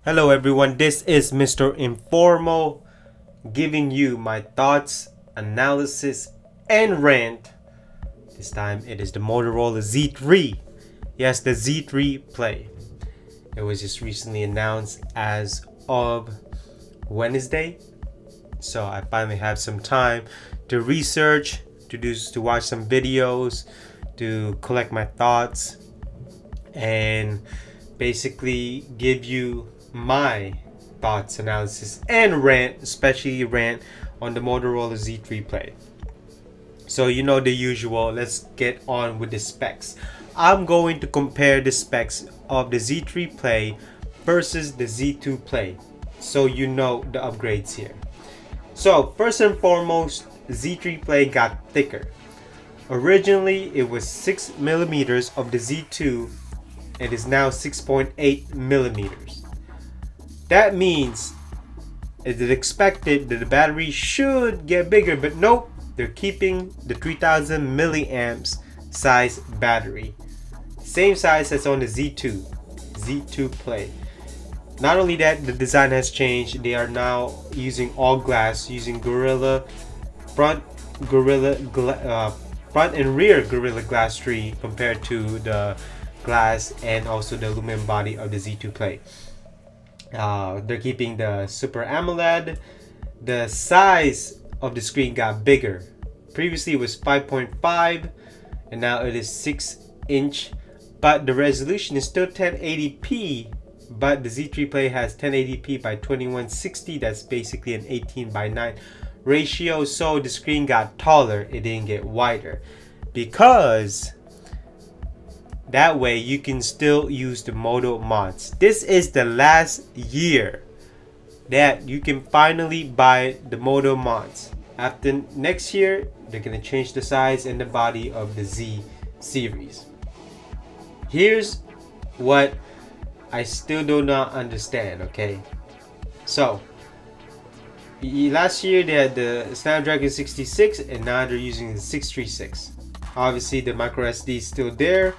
Hello everyone, this is Mr. Informal giving you my thoughts, analysis, and rant. This time it is the Motorola Z3. Yes, the Z3 Play. It was just recently announced as of Wednesday. So I finally have some time to research, to watch some videos, to collect my thoughts, and basically give you my thoughts, analysis, and rant, especially rant on the Motorola Z3 Play. So you know the usual, let's get on with the specs. I'm going to compare the specs of the Z3 Play versus the Z2 Play, so you know the upgrades here. So first and foremost, Z3 Play got thicker. Originally it was 6 millimeters of the Z2. It is now 6.8 millimeters. That means it is expected that the battery should get bigger, but nope, they're keeping the 3000 milliamps size battery. Same size as on the Z2 Play. Not only that, the design has changed. They are now using all glass, using front and rear Gorilla Glass 3 compared to the glass and also the aluminum body of the Z2 Play. They're keeping the Super AMOLED. The size of the screen got bigger. Previously it was 5.5 and now it is 6-inch, but the resolution is still 1080p. But the Z3 Play has 1080p by 2160. That's basically an 18:9 ratio. So the screen got taller, it didn't get wider, because that way you can still use the Moto mods. This is the last year that you can finally buy the Moto mods. After next year, they're gonna change the size and the body of the Z series. Here's what I still do not understand, okay? So last year they had the Snapdragon 66 and now they're using the 636. Obviously the micro SD is still there.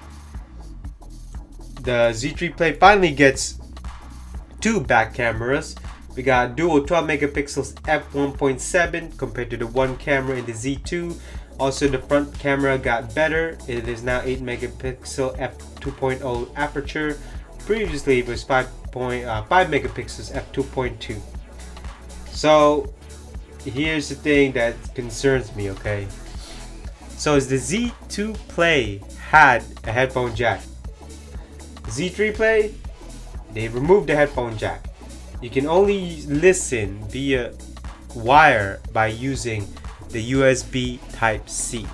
The Z3 Play finally gets two back cameras. We got dual 12 megapixels f1.7 compared to the one camera in the Z2. Also the front camera got better. It is now 8 megapixel f2.0 aperture. Previously it was 5 megapixels f2.2. So here's the thing that concerns me, okay? So as the Z2 Play had a headphone jack. Z3 Play, they removed the headphone jack. You can only listen via wire by using the USB Type-C.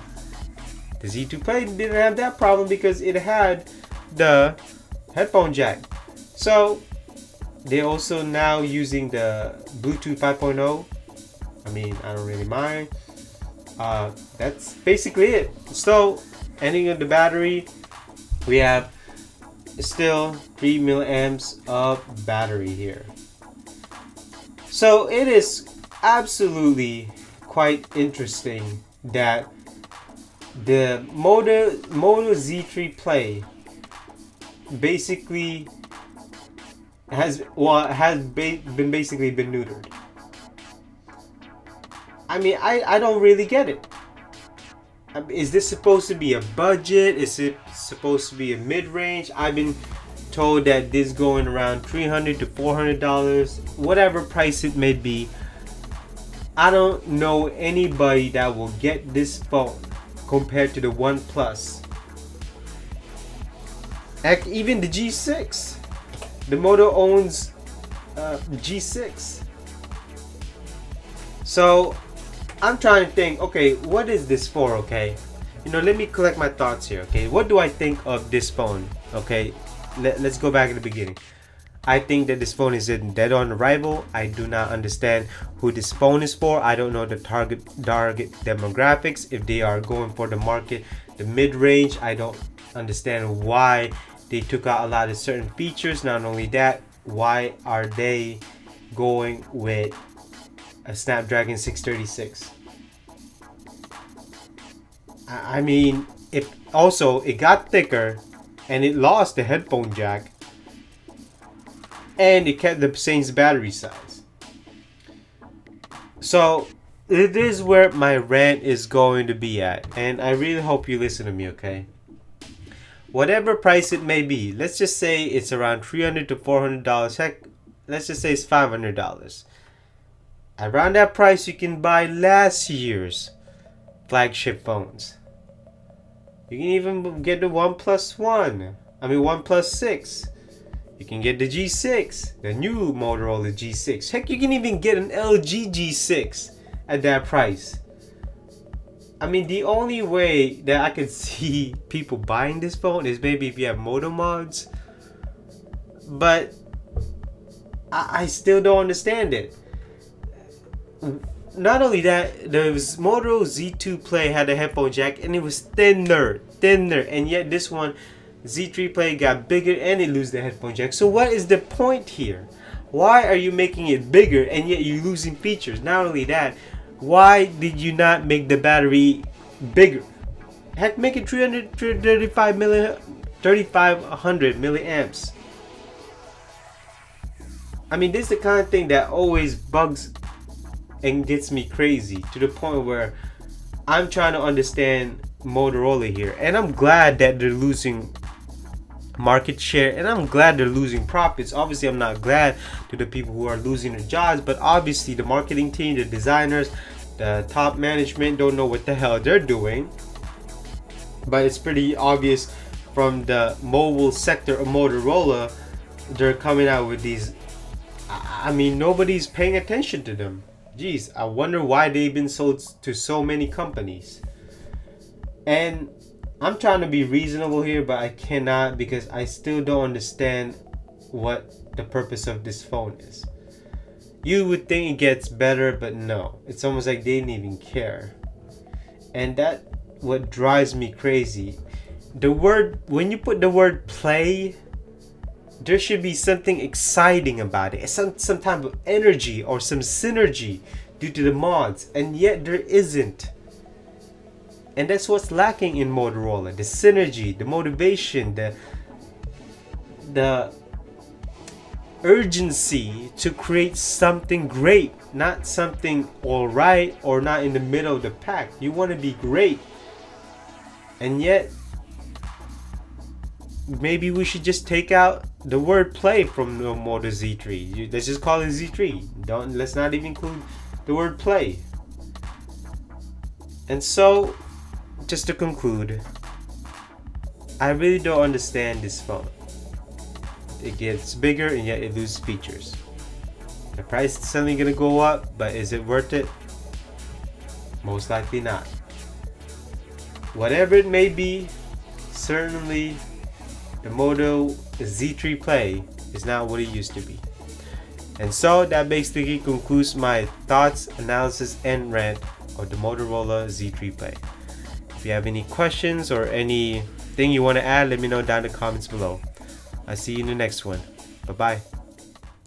The Z2 Play didn't have that problem because it had the headphone jack. So they also now using the Bluetooth 5.0. I mean, I don't really mind. That's basically it. So ending of the battery, we have still 3 milliamps of battery here. So it is absolutely quite interesting that the Moto Z3 Play basically been basically been neutered. I mean, I don't really get it. Is this supposed to be a budget? Is it supposed to be a mid-range? I've been told that this going around $300 to $400, whatever price it may be. I don't know anybody that will get this phone compared to the OnePlus. Heck, even the G6. The Moto owns G6. So I'm trying to think, okay, what is this for, okay? You know, let me collect my thoughts here, okay? What do I think of this phone, okay? Let's go back at the beginning. I think that this phone is dead on arrival. I do not understand who this phone is for. I don't know the target demographics. If they are going for the market, the mid-range, I don't understand why they took out a lot of certain features. Not only that, why are they going with a Snapdragon 636? I mean, it got thicker and it lost the headphone jack. and it kept the same battery size. So it is where my rant is going to be at, and I really hope you listen to me, okay? Whatever price it may be, let's just say it's around $300 to $400. Heck, let's just say it's $500. Around that price, you can buy last year's flagship phones. You can even get the OnePlus 6. You can get the G6, the new Motorola G6. Heck, you can even get an LG G6 at that price. I mean, the only way that I could see people buying this phone is maybe if you have Moto mods. But I still don't understand it. Not only that, the Moto Z2 Play had a headphone jack and it was thinner, and yet this one Z3 Play got bigger and it loses the headphone jack. So what is the point here? Why are you making it bigger and yet you're losing features? Not only that, why did you not make the battery bigger? Heck, make it 3500 milliamps. I mean, this is the kind of thing that always bugs and gets me crazy, to the point where I'm trying to understand Motorola here, and I'm glad that they're losing market share, and I'm glad they're losing profits. Obviously, I'm not glad to the people who are losing their jobs, but obviously the marketing team, the designers, the top management don't know what the hell they're doing. But it's pretty obvious from the mobile sector of Motorola, they're coming out with these. I mean, nobody's paying attention to them. Geez, I wonder why they've been sold to so many companies. And I'm trying to be reasonable here, but I cannot, because I still don't understand what the purpose of this phone is. You would think it gets better, but no. It's almost like they didn't even care. And that what drives me crazy. When you put the word play, there should be something exciting about it. Some type of energy or some synergy due to the mods, and yet there isn't. And that's what's lacking in Motorola: the synergy, the motivation, the urgency to create something great, not something alright or not in the middle of the pack. You want to be great, and yet maybe we should just take out the word play from the Moto Z3. Let's just call it Z3. Let's not even include the word play. And so, just to conclude, I really don't understand this phone. It gets bigger and yet it loses features. The price is suddenly gonna go up, but is it worth it? Most likely not. Whatever it may be, certainly the Moto Z3 Play is not what it used to be. And so that basically concludes my thoughts, analysis, and rant of the Motorola Z3 Play. If you have any questions or anything you want to add, let me know down in the comments below. I'll see you in the next one. Bye bye.